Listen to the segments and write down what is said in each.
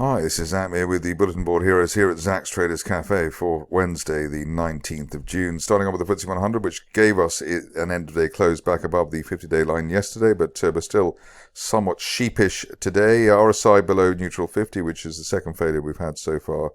Hi, this is Zach here with the Bulletin Board Heroes here at Zach's Traders Cafe for Wednesday, the 19th of June. Starting off with the FTSE 100, which gave us an end-of-day close back above the 50-day line yesterday, but we're still somewhat sheepish today. RSI below neutral 50, which is the second failure we've had so far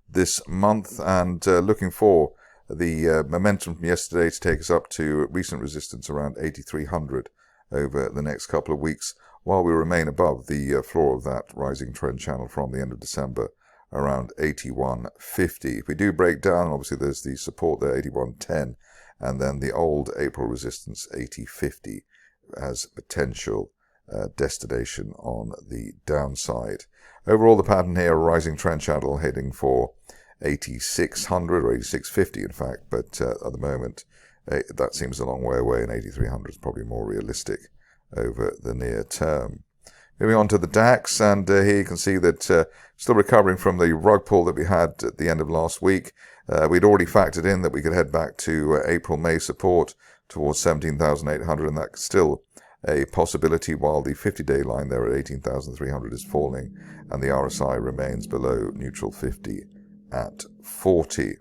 this month, and looking for the momentum from yesterday to take us up to recent resistance around 8,300 over the next couple of weeks, while we remain above the floor of that rising trend channel from the end of December around 81.50. If we do break down, obviously there's the support there, 81.10, and then the old April resistance, 80.50, as potential destination on the downside. Overall, the pattern here, a rising trend channel heading for 8,600 or 8,650 in fact, but at the moment that seems a long way away, and 8,300 is probably more realistic over the near term. Moving on to the DAX, and here you can see that still recovering from the rug pull that we had at the end of last week. We'd already factored in that we could head back to April-May support towards 17,800, and that's still a possibility, while the 50-day line there at 18,300 is falling, and the RSI remains below neutral 50 at 40.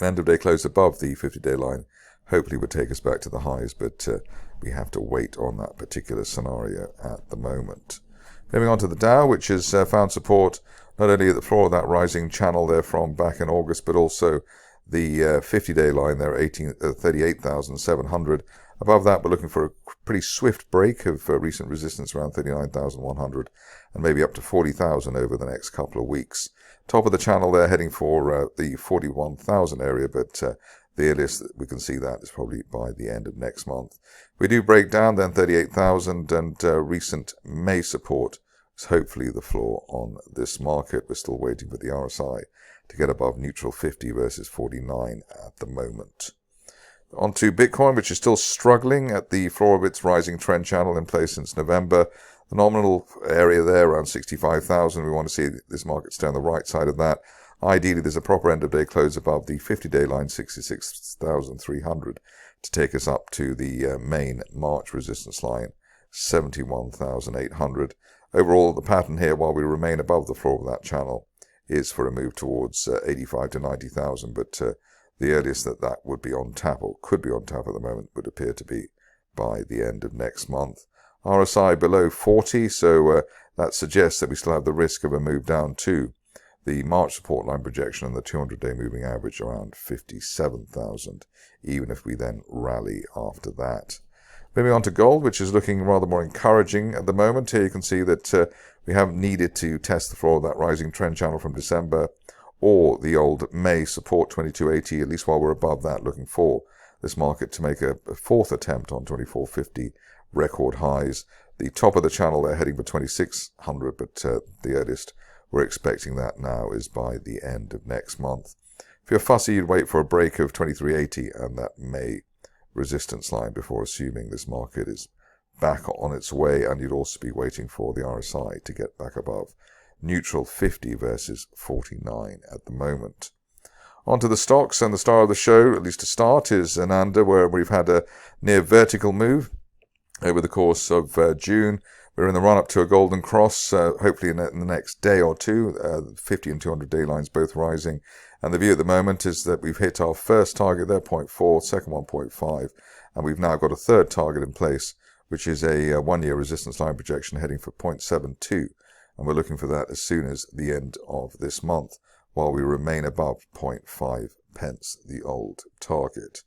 An end-of-day close above the 50-day line hopefully would take us back to the highs, but we have to wait on that particular scenario at the moment. Moving on to the Dow, which has found support not only at the floor of that rising channel there from back in August, but also the 50-day line there, 38,700. Above that, we're looking for a pretty swift break of recent resistance around 39,100 and maybe up to 40,000 over the next couple of weeks. Top of the channel there heading for the 41,000 area, but the earliest that we can see that is probably by the end of next month. We do break down then 38,000, and recent May support is hopefully the floor on this market. We're still waiting for the RSI to get above neutral 50 versus 49 at the moment. On to Bitcoin, which is still struggling at the floor of its rising trend channel in place since November. The nominal area there around 65,000. We want to see this market stay on the right side of that. Ideally, there's a proper end-of-day close above the 50-day line, 66,300, to take us up to the main March resistance line, 71,800. Overall, the pattern here, while we remain above the floor of that channel, is for a move towards 85 to 90,000, but the earliest that would be on tap, or could be on tap at the moment, would appear to be by the end of next month. RSI below 40, so that suggests that we still have the risk of a move down to the March support line projection and the 200-day moving average around 57,000, even if we then rally after that. Moving on to gold, which is looking rather more encouraging at the moment. Here you can see that we haven't needed to test the floor of that rising trend channel from December or the old May support 2280, at least while we're above that, looking for this market to make a fourth attempt on 2450 record highs. The top of the channel there heading for 2600, but the earliest we're expecting that now is by the end of next month. If you're fussy, you'd wait for a break of 2380 and that May resistance line before assuming this market is back on its way, and you'd also be waiting for the RSI to get back above neutral 50 versus 49 at the moment. On to the stocks, and the star of the show, at least to start, is Ananda, where we've had a near vertical move over the course of June. We're in the run-up to a golden cross, hopefully in the next day or two, 50 and 200-day lines both rising. And the view at the moment is that we've hit our first target there, 0.4, second one, 0.5, and we've now got a third target in place, which is a one-year resistance line projection heading for 0.72. And we're looking for that as soon as the end of this month, while we remain above 0.5 pence, the old target.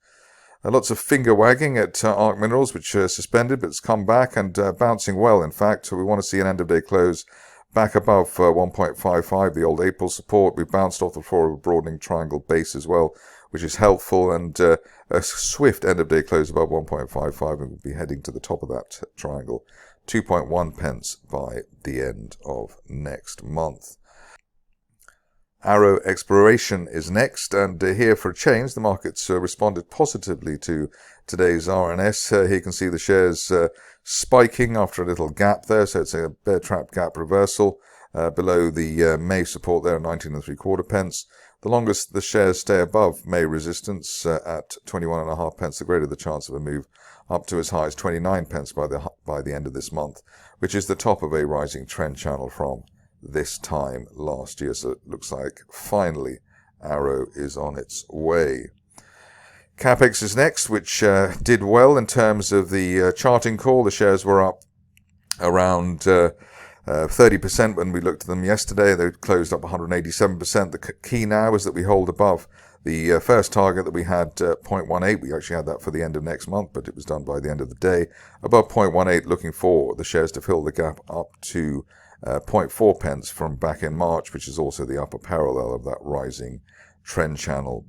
Lots of finger wagging at ARC Minerals, which suspended, but it's come back and bouncing well, in fact. So we want to see an end-of-day close back above 1.55, the old April support. We bounced off the floor of a broadening triangle base as well, which is helpful, and a swift end-of-day close above 1.55, and we'll be heading to the top of that triangle, 2.1 pence by the end of next month. Arrow Exploration is next, and here for a change, the markets responded positively to today's RNS. Here you can see the shares spiking after a little gap there, so it's a bear trap gap reversal below the May support there, 19.75 pence. The longest the shares stay above May resistance at 21.5 pence, the greater the chance of a move up to as high as 29 pence by the end of this month, which is the top of a rising trend channel from this time last year. So it looks like finally Arrow is on its way. Capex is next, which did well in terms of the charting call. The shares were up around 30% when we looked at them yesterday. They closed up 187%. The key now is that we hold above the first target that we had, 0.18. We actually had that for the end of next month, but it was done by the end of the day. Above 0.18, looking for the shares to fill the gap up to 0.4 pence from back in March, which is also the upper parallel of that rising trend channel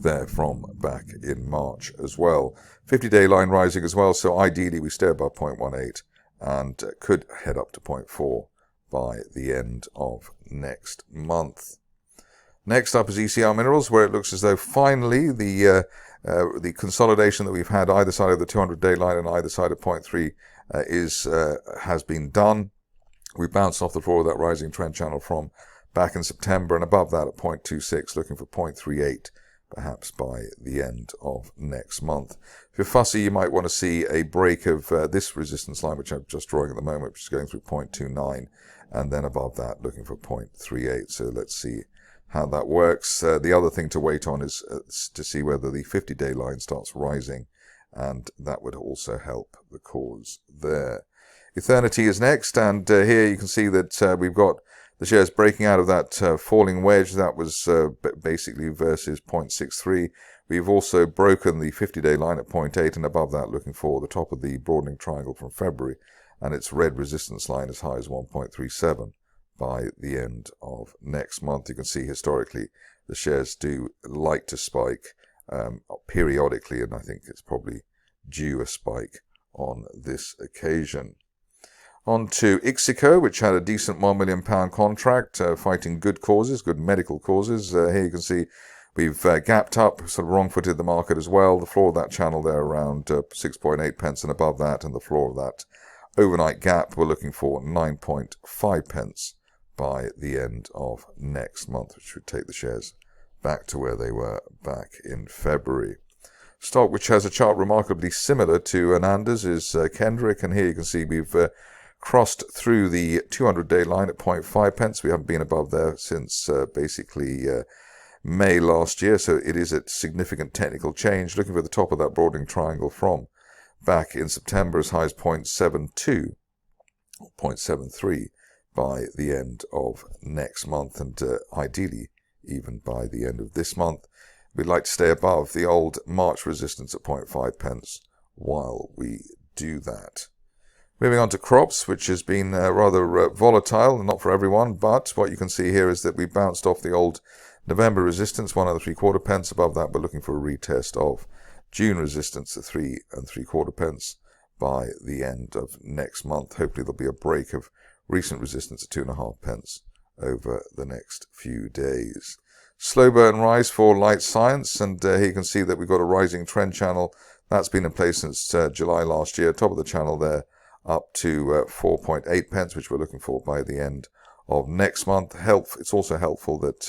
there from back in March as well. 50-day line rising as well, so ideally we stay above 0.18 and could head up to 0.4 by the end of next month. Next up is ECR Minerals, where it looks as though finally the consolidation that we've had either side of the 200-day line and either side of 0.3 has been done. We bounced off the floor of that rising trend channel from back in September, and above that at 0.26, looking for 0.38 perhaps by the end of next month. If you're fussy, you might want to see a break of this resistance line, which I'm just drawing at the moment, which is going through 0.29, and then above that looking for 0.38. So let's see how that works. The other thing to wait on is to see whether the 50-day line starts rising, and that would also help the cause there. Ethernity is next, and here you can see that we've got the shares breaking out of that falling wedge. That was basically versus 0.63. We've also broken the 50-day line at 0.8, and above that looking for the top of the broadening triangle from February, and its red resistance line as high as 1.37 by the end of next month. You can see historically the shares do like to spike periodically, and I think it's probably due a spike on this occasion. On to IXICO, which had a decent £1 million contract, fighting good causes, good medical causes. Here you can see we've gapped up, sort of wrong-footed the market as well. The floor of that channel there around 6.8 pence and above that, and the floor of that overnight gap we're looking for 9.5 pence by the end of next month, which would take the shares back to where they were back in February. Stock which has a chart remarkably similar to Ananda's is Kendrick, and here you can see we've crossed through the 200-day line at 0.5 pence. We haven't been above there since basically May last year, so it is a significant technical change. Looking for the top of that broadening triangle from back in September as high as 0.72 or 0.73 by the end of next month, and ideally even by the end of this month. We'd like to stay above the old March resistance at 0.5 pence while we do that. Moving on to Kropz, which has been rather volatile, not for everyone, but what you can see here is that we bounced off the old November resistance, 1 3/4 pence. Above that, we're looking for a retest of June resistance at 3 3/4 pence by the end of next month. Hopefully there'll be a break of recent resistance at 2.5 pence over the next few days. Slow burn rise for light science, and here you can see that we've got a rising trend channel. That's been in place since July last year. Top of the channel there, up to 4.8 pence, which we're looking for by the end of next month. It's also helpful that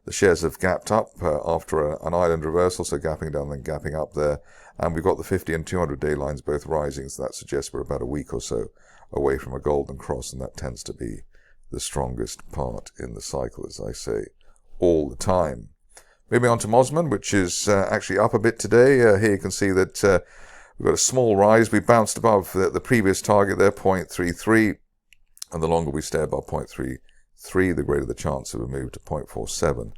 the shares have gapped up after an island reversal, so gapping down and gapping up there. And we've got the 50 and 200-day lines both rising, so that suggests we're about a week or so away from a golden cross, and that tends to be the strongest part in the cycle, as I say all the time. Moving on to Mosman, which is actually up a bit today. Here you can see that we've got a small rise. We bounced above the previous target there, 0.33, and the longer we stay above 0.33, the greater the chance of a move to 0.47,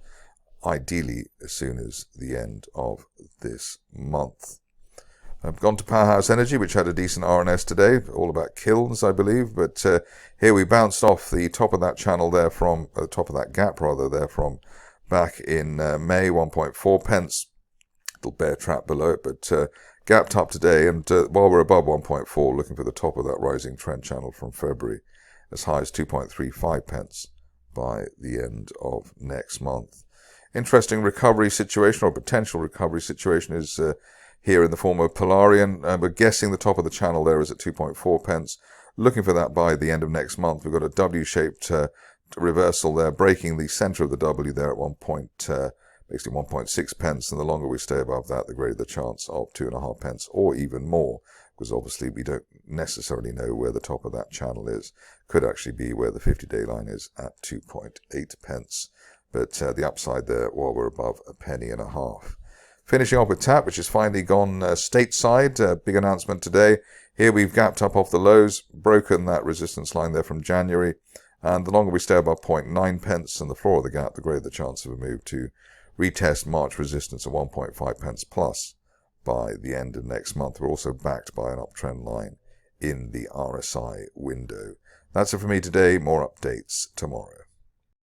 ideally as soon as the end of this month. I've gone to Powerhouse Energy, which had a decent RNS today, all about kilns, I believe, but here we bounced off the top of that channel there from, the top of that gap rather, there from back in May, 1.4 pence. Little bear trap below it, but gapped up today, and while we're above 1.4, looking for the top of that rising trend channel from February, as high as 2.35 pence by the end of next month. Interesting recovery situation, or potential recovery situation, is here in the form of Polarean. We're guessing the top of the channel there is at 2.4 pence. Looking for that by the end of next month. We've got a W-shaped reversal there, breaking the center of the W there at basically 1.6 pence, and the longer we stay above that, the greater the chance of 2.5 pence or even more, because obviously we don't necessarily know where the top of that channel is. Could actually be where the 50-day line is at 2.8 pence. But the upside there, while we're above a penny and a half. Finishing off with TAP, which has finally gone stateside. Big announcement today. Here we've gapped up off the lows, broken that resistance line there from January. And the longer we stay above 0.9 pence and the floor of the gap, the greater the chance of a move to retest March resistance of 1.5 pence plus by the end of next month. We're also backed by an uptrend line in the RSI window. That's it for me today. More updates tomorrow.